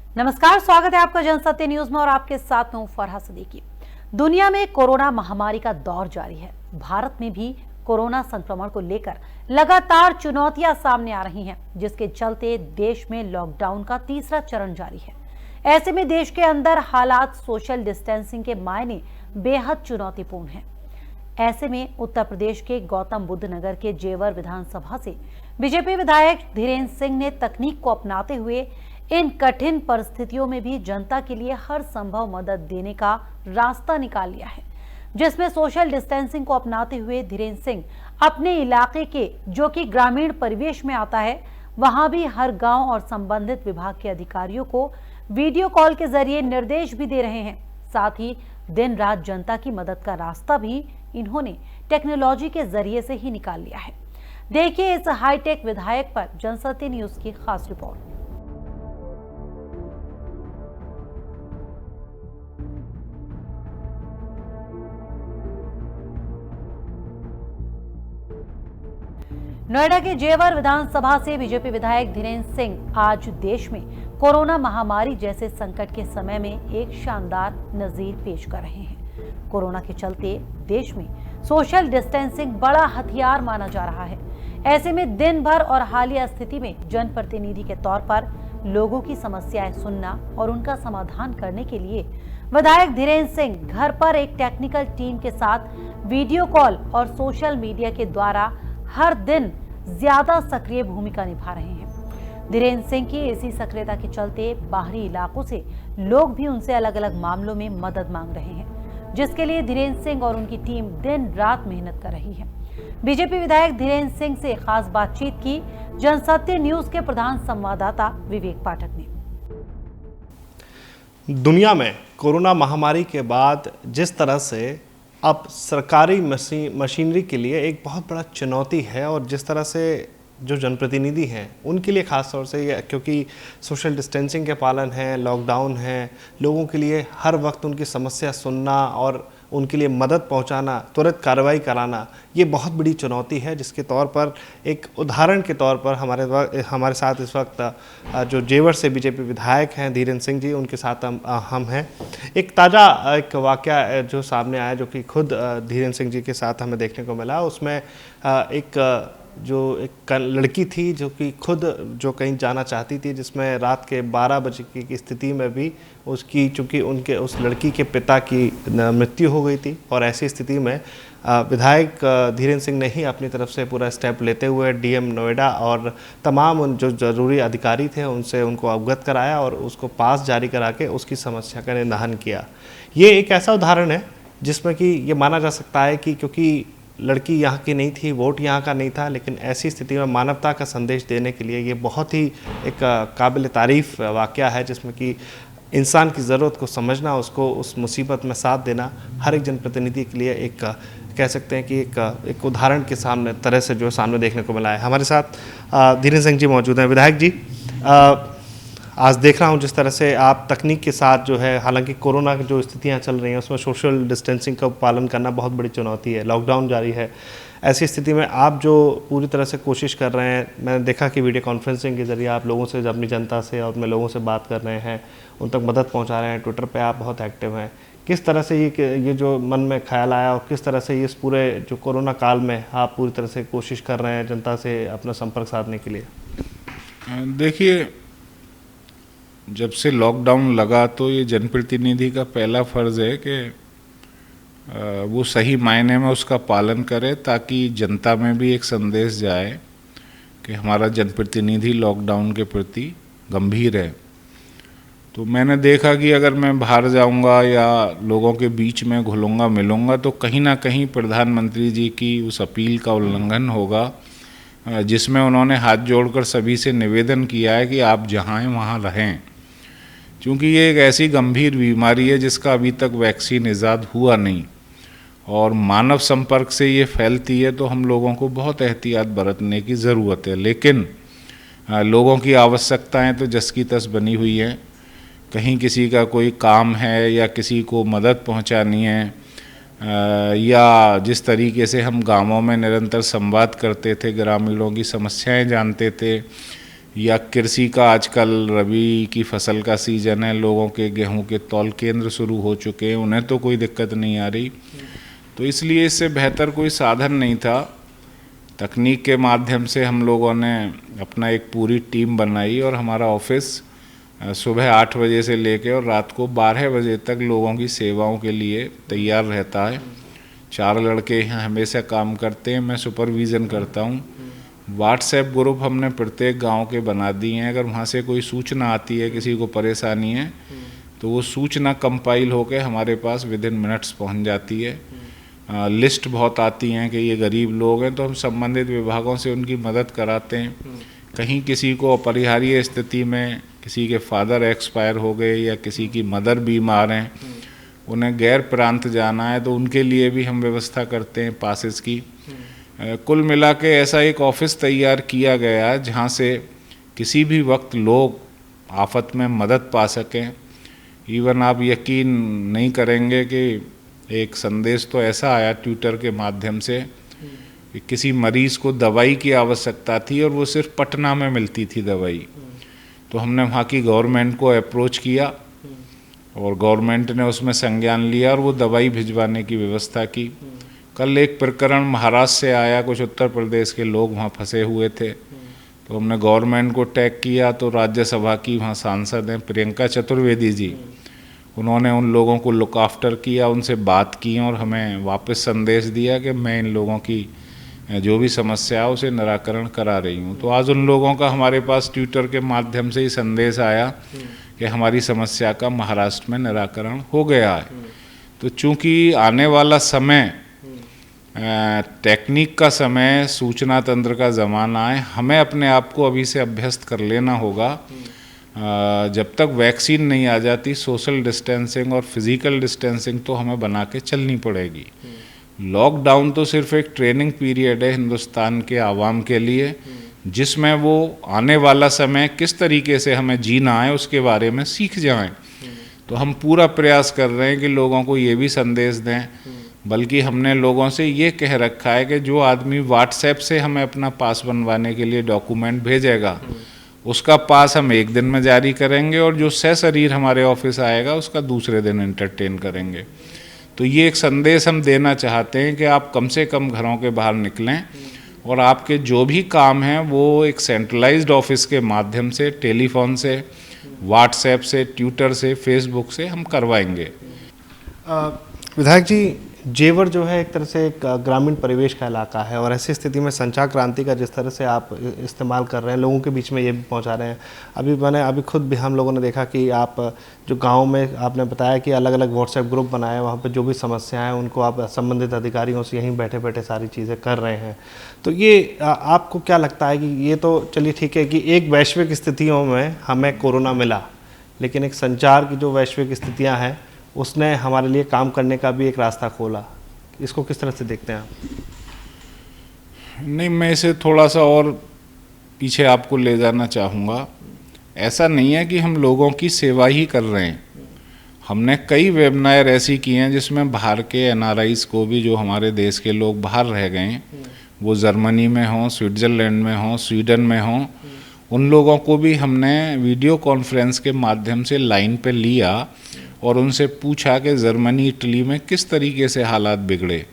नमस्कार, स्वागत है आपका जनसत्य न्यूज में और आपके साथ में हूं फरहा सदीकी। दुनिया में कोरोना महामारी का दौर जारी है। भारत में भी कोरोना संक्रमण को लेकर लगातार चुनौतियां सामने आ रही हैं, जिसके चलते देश में लॉकडाउन का तीसरा चरण जारी है। ऐसे में देश के अंदर हालात सोशल डिस्टेंसिंग के मायने बेहद चुनौतीपूर्ण हैं। ऐसे में उत्तर प्रदेश के गौतम बुद्ध नगर के जेवर विधानसभा से बीजेपी विधायक धीरेन्द्र सिंह ने तकनीक को अपनाते हुए इन कठिन परिस्थितियों में भी जनता के लिए हर संभव मदद देने का रास्ता निकाल लिया है, जिसमें सोशल डिस्टेंसिंग को अपनाते हुए धीरेन्द्र सिंह अपने इलाके के, जो कि ग्रामीण परिवेश में आता है, वहां भी हर गांव और संबंधित विभाग के अधिकारियों को वीडियो कॉल के जरिए निर्देश भी दे रहे हैं। साथ ही दिन रात जनता की मदद का रास्ता भी इन्होंने टेक्नोलॉजी के जरिए से ही निकाल लिया है। देखिए इस हाईटेक विधायक पर जनसत्य न्यूज की खास रिपोर्ट। नोएडा के जेवर विधानसभा से बीजेपी विधायक धीरेन्द्र सिंह आज देश में कोरोना महामारी जैसे संकट के समय में एक शानदार नजीर पेश कर रहे हैं। कोरोना के चलते देश में सोशल डिस्टेंसिंग बड़ा हथियार माना जा रहा है। ऐसे में दिन भर और हालिया स्थिति में जनप्रतिनिधि के तौर पर लोगों की समस्याएं सुनना और उनका समाधान करने के लिए विधायक धीरेन्द्र सिंह घर पर एक टेक्निकल टीम के साथ वीडियो कॉल और सोशल मीडिया के द्वारा हर दिन ज्यादा सक्रिय भूमिका निभा रहे हैं। धीरेन्द्र सिंह की इसी सक्रियता के चलते बाहरी इलाकों से लोग भी उनसे अलग अलग मामलों में मदद मांग रहे हैं, जिसके लिए धीरेन्द्र सिंह और उनकी टीम दिन रात मेहनत कर रही है। बीजेपी विधायक धीरेन्द्र सिंह से खास बातचीत की जनसत्य न्यूज के प्रधान संवाददाता विवेक पाठक ने। दुनिया में कोरोना महामारी के बाद जिस तरह से अब सरकारी मशीनरी के लिए एक बहुत बड़ा चुनौती है, और जिस तरह से जो जनप्रतिनिधि हैं उनके लिए ख़ास तौर से ये, क्योंकि सोशल डिस्टेंसिंग के पालन है, लॉकडाउन है, लोगों के लिए हर वक्त उनकी समस्या सुनना और उनके लिए मदद पहुंचाना, त्वरित कार्रवाई कराना, ये बहुत बड़ी चुनौती है। जिसके तौर पर एक उदाहरण के तौर पर हमारे साथ इस वक्त जो जेवर से बीजेपी विधायक हैं धीरेन्द्र सिंह जी, उनके साथ हम हैं। एक ताज़ा एक वाक़या जो सामने आया, जो कि खुद धीरेन्द्र सिंह जी के साथ हमें देखने को मिला। उसमें एक लड़की थी जो कि खुद जो कहीं जाना चाहती थी, जिसमें रात के 12 बजे की स्थिति में भी उसकी, चूँकि उनके उस लड़की के पिता की मृत्यु हो गई थी, और ऐसी स्थिति में विधायक धीरेन्द्र सिंह ने ही अपनी तरफ से पूरा स्टेप लेते हुए डीएम नोएडा और तमाम उन जो ज़रूरी अधिकारी थे उनसे उनको अवगत कराया और उसको पास जारी करा के उसकी समस्या का निदान किया। ये एक ऐसा उदाहरण है जिसमें कि ये माना जा सकता है कि क्योंकि लड़की यहाँ की नहीं थी, वोट यहाँ का नहीं था, लेकिन ऐसी स्थिति में मानवता का संदेश देने के लिए ये बहुत ही एक काबिल तारीफ़ वाक़या है, जिसमें कि इंसान की ज़रूरत को समझना, उसको उस मुसीबत में साथ देना हर एक जनप्रतिनिधि के लिए एक कह सकते हैं कि एक उदाहरण के सामने तरह से जो सामने देखने को मिला है। हमारे साथ धीरेन्द्र सिंह जी मौजूद हैं। विधायक जी, आज देख रहा हूँ जिस तरह से आप तकनीक के साथ जो है, हालांकि कोरोना की जो स्थितियाँ चल रही हैं उसमें सोशल डिस्टेंसिंग का पालन करना बहुत बड़ी चुनौती है, लॉकडाउन जारी है। ऐसी स्थिति में आप जो पूरी तरह से कोशिश कर रहे हैं, मैंने देखा कि वीडियो कॉन्फ्रेंसिंग के ज़रिए आप लोगों से, अपनी जनता से और अपने लोगों से बात कर रहे हैं, उन तक मदद पहुँचा रहे हैं, ट्विटर पर आप बहुत एक्टिव हैं। किस तरह से ये जो मन में ख्याल आया और किस तरह से इस पूरे जो कोरोना काल में आप पूरी तरह से कोशिश कर रहे हैं जनता से अपना संपर्क साधने के लिए? देखिए, जब से लॉकडाउन लगा तो ये जनप्रतिनिधि का पहला फ़र्ज़ है कि वो सही मायने में उसका पालन करे, ताकि जनता में भी एक संदेश जाए कि हमारा जनप्रतिनिधि लॉकडाउन के प्रति गंभीर है। तो मैंने देखा कि अगर मैं बाहर जाऊंगा या लोगों के बीच में घुलूंगा मिलूंगा तो कहीं ना कहीं प्रधानमंत्री जी की उस अपील का उल्लंघन होगा, जिसमें उन्होंने हाथ जोड़कर सभी से निवेदन किया है कि आप जहाँ हैं वहाँ रहें, क्योंकि ये एक ऐसी गंभीर बीमारी है जिसका अभी तक वैक्सीन ईजाद हुआ नहीं और मानव संपर्क से ये फैलती है, तो हम लोगों को बहुत एहतियात बरतने की ज़रूरत है। लेकिन लोगों की आवश्यकताएं तो जस की तस बनी हुई हैं। कहीं किसी का कोई काम है या किसी को मदद पहुंचानी है, या जिस तरीके से हम गांवों में निरंतर संवाद करते थे, ग्रामीणों की समस्याएं जानते थे, या कृषि का आजकल रबी की फसल का सीज़न है, लोगों के गेहूं के तौल केंद्र शुरू हो चुके हैं, उन्हें तो कोई दिक्कत नहीं आ रही। तो इसलिए इससे बेहतर कोई साधन नहीं था। तकनीक के माध्यम से हम लोगों ने अपना एक पूरी टीम बनाई और हमारा ऑफिस सुबह 8 बजे से लेकर और रात को 12 बजे तक लोगों की सेवाओं के लिए तैयार रहता है। 4 लड़के यहाँ हमेशा काम करते हैं, मैं सुपरविज़न करता हूँ। व्हाट्सएप ग्रुप हमने प्रत्येक गांव के बना दिए हैं। अगर वहाँ से कोई सूचना आती है, किसी को परेशानी है, तो वो सूचना कंपाइल होकर हमारे पास विदिन मिनट्स पहुँच जाती है। लिस्ट बहुत आती हैं कि ये गरीब लोग हैं, तो हम संबंधित विभागों से उनकी मदद कराते हैं। कहीं किसी को अपरिहार्य स्थिति में किसी के फादर एक्सपायर हो गए या किसी की मदर बीमार हैं, उन्हें गैर प्रांत जाना है, तो उनके लिए भी हम व्यवस्था करते हैं पासेस की। कुल मिला के ऐसा एक ऑफिस तैयार किया गया है जहाँ से किसी भी वक्त लोग आफत में मदद पा सकें। इवन आप यकीन नहीं करेंगे कि एक संदेश तो ऐसा आया ट्विटर के माध्यम से कि किसी मरीज को दवाई की आवश्यकता थी और वो सिर्फ पटना में मिलती थी दवाई। तो हमने वहाँ की गवर्नमेंट को अप्रोच किया और गवर्नमेंट ने उसमें संज्ञान लिया और वो दवाई भिजवाने की व्यवस्था की। कल एक प्रकरण महाराष्ट्र से आया, कुछ उत्तर प्रदेश के लोग वहाँ फंसे हुए थे, तो हमने गवर्नमेंट को टैग किया। तो राज्यसभा की वहाँ सांसद हैं प्रियंका चतुर्वेदी जी, उन्होंने उन लोगों को लुक आफ्टर किया, उनसे बात की और हमें वापस संदेश दिया कि मैं इन लोगों की जो भी समस्या है उसे निराकरण करा रही हूँ। तो आज उन लोगों का हमारे पास ट्विटर के माध्यम से ही संदेश आया कि हमारी समस्या का महाराष्ट्र में निराकरण हो गया है। तो चूँकि आने वाला समय टेक्निक का समय, सूचना तंत्र का ज़माना है, हमें अपने आप को अभी से अभ्यस्त कर लेना होगा। जब तक वैक्सीन नहीं आ जाती, सोशल डिस्टेंसिंग और फिज़िकल डिस्टेंसिंग तो हमें बना के चलनी पड़ेगी। लॉकडाउन तो सिर्फ एक ट्रेनिंग पीरियड है हिंदुस्तान के आवाम के लिए, जिसमें वो आने वाला समय किस तरीके से हमें जीना है उसके बारे में सीख जाएं। तो हम पूरा प्रयास कर रहे हैं कि लोगों को ये भी संदेश दें, बल्कि हमने लोगों से ये कह रखा है कि जो आदमी व्हाट्सएप से हमें अपना पास बनवाने के लिए डॉक्यूमेंट भेजेगा, उसका पास हम एक दिन में जारी करेंगे और जो सशरीर हमारे ऑफिस आएगा उसका दूसरे दिन एंटरटेन करेंगे। तो ये एक संदेश हम देना चाहते हैं कि आप कम से कम घरों के बाहर निकलें और आपके जो भी काम हैं वो एक सेंट्रलाइज्ड ऑफिस के माध्यम से, टेलीफोन से, व्हाट्सएप से, ट्विटर से, फेसबुक से हम करवाएंगे। विधायक जी, जेवर जो है एक तरह से एक ग्रामीण परिवेश का इलाका है और ऐसी स्थिति में संचार क्रांति का जिस तरह से आप इस्तेमाल कर रहे हैं, लोगों के बीच में ये भी पहुंचा रहे हैं। अभी खुद भी हम लोगों ने देखा कि आप जो गांव में आपने बताया कि अलग अलग व्हाट्सएप ग्रुप बनाए, वहाँ पे जो भी समस्याएं हैं उनको आप संबंधित अधिकारियों से यहीं बैठे बैठे सारी चीज़ें कर रहे हैं। तो ये आपको क्या लगता है कि ये तो चलिए ठीक है कि एक वैश्विक स्थितियों में हमें कोरोना मिला, लेकिन एक संचार की जो वैश्विक स्थितियाँ हैं उसने हमारे लिए काम करने का भी एक रास्ता खोला। इसको किस तरह से देखते हैं आप? नहीं, मैं इसे थोड़ा सा और पीछे आपको ले जाना चाहूँगा। ऐसा नहीं है कि हम लोगों की सेवा ही कर रहे हैं। हमने कई वेबनायर ऐसी की हैं जिसमें बाहर के एनआरआईज को भी, जो हमारे देश के लोग बाहर रह गए हैं, वो जर्मनी में हों, स्विट्ज़रलैंड में हों, स्वीडन में हों, उन लोगों को भी हमने वीडियो कॉन्फ्रेंस के माध्यम से लाइन पे लिया और उनसे पूछा कि जर्मनी, इटली में किस तरीके से हालात बिगड़े,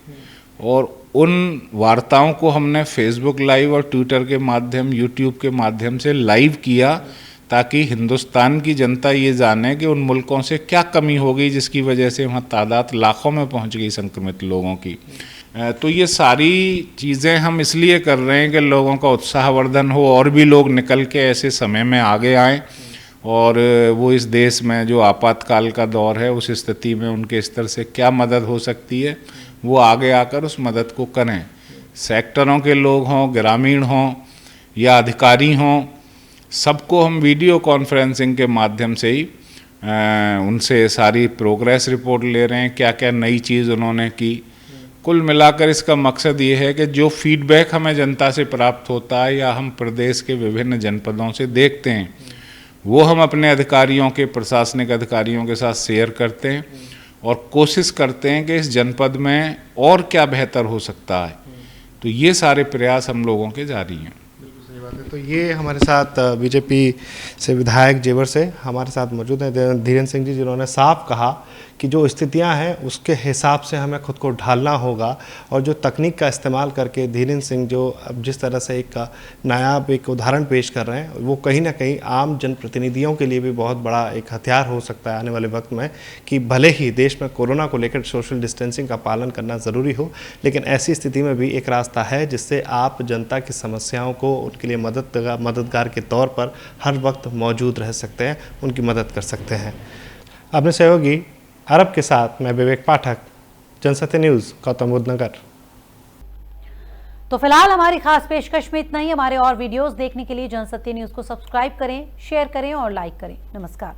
और उन वार्ताओं को हमने फेसबुक लाइव और ट्विटर के माध्यम, यूट्यूब के माध्यम से लाइव किया, ताकि हिंदुस्तान की जनता ये जाने कि उन मुल्कों से क्या कमी हो गई जिसकी वजह से वहाँ तादाद लाखों में पहुँच गई संक्रमित लोगों की। तो ये सारी चीज़ें हम इसलिए कर रहे हैं कि लोगों का उत्साहवर्धन हो और भी लोग निकल के ऐसे समय में आगे आएँ और वो इस देश में जो आपातकाल का दौर है उस स्थिति में उनके स्तर से क्या मदद हो सकती है वो आगे आकर उस मदद को करें। सेक्टरों के लोग हों, ग्रामीण हों या अधिकारी हों, सबको हम वीडियो कॉन्फ्रेंसिंग के माध्यम से ही उनसे सारी प्रोग्रेस रिपोर्ट ले रहे हैं, क्या क्या नई चीज़ उन्होंने की। कुल मिलाकर इसका मकसद ये है कि जो फीडबैक हमें जनता से प्राप्त होता है या हम प्रदेश के विभिन्न जनपदों से देखते हैं, वो हम अपने अधिकारियों के, प्रशासनिक अधिकारियों के साथ शेयर करते हैं और कोशिश करते हैं कि इस जनपद में और क्या बेहतर हो सकता है। तो ये सारे प्रयास हम लोगों के जारी हैं। बात है। तो ये हमारे साथ बीजेपी से विधायक जेवर से हमारे साथ मौजूद हैं धीरेन्द्र सिंह जी, जिन्होंने साफ कहा कि जो स्थितियां हैं उसके हिसाब से हमें खुद को ढालना होगा, और जो तकनीक का इस्तेमाल करके धीरेन्द्र सिंह जो अब जिस तरह से एक नायाब एक उदाहरण पेश कर रहे हैं, वो कहीं ना कहीं आम जनप्रतिनिधियों के लिए भी बहुत बड़ा एक हथियार हो सकता है आने वाले वक्त में, कि भले ही देश में कोरोना को लेकर सोशल डिस्टेंसिंग का पालन करना ज़रूरी हो, लेकिन ऐसी स्थिति में भी एक रास्ता है जिससे आप जनता की समस्याओं को उनके लिए मददगार के तौर पर हर वक्त मौजूद रह सकते हैं, उनकी मदद कर सकते हैं। अपने सहयोगी अरब के साथ मैं विवेक पाठक, जनसत्य न्यूज़, गौतम बुद्ध नगर। तो फिलहाल हमारी खास पेशकश में इतना ही। हमारे और वीडियोस देखने के लिए जनसत्य न्यूज़ को सब्सक्राइब करें, शेयर करें और लाइक करें। नमस्कार।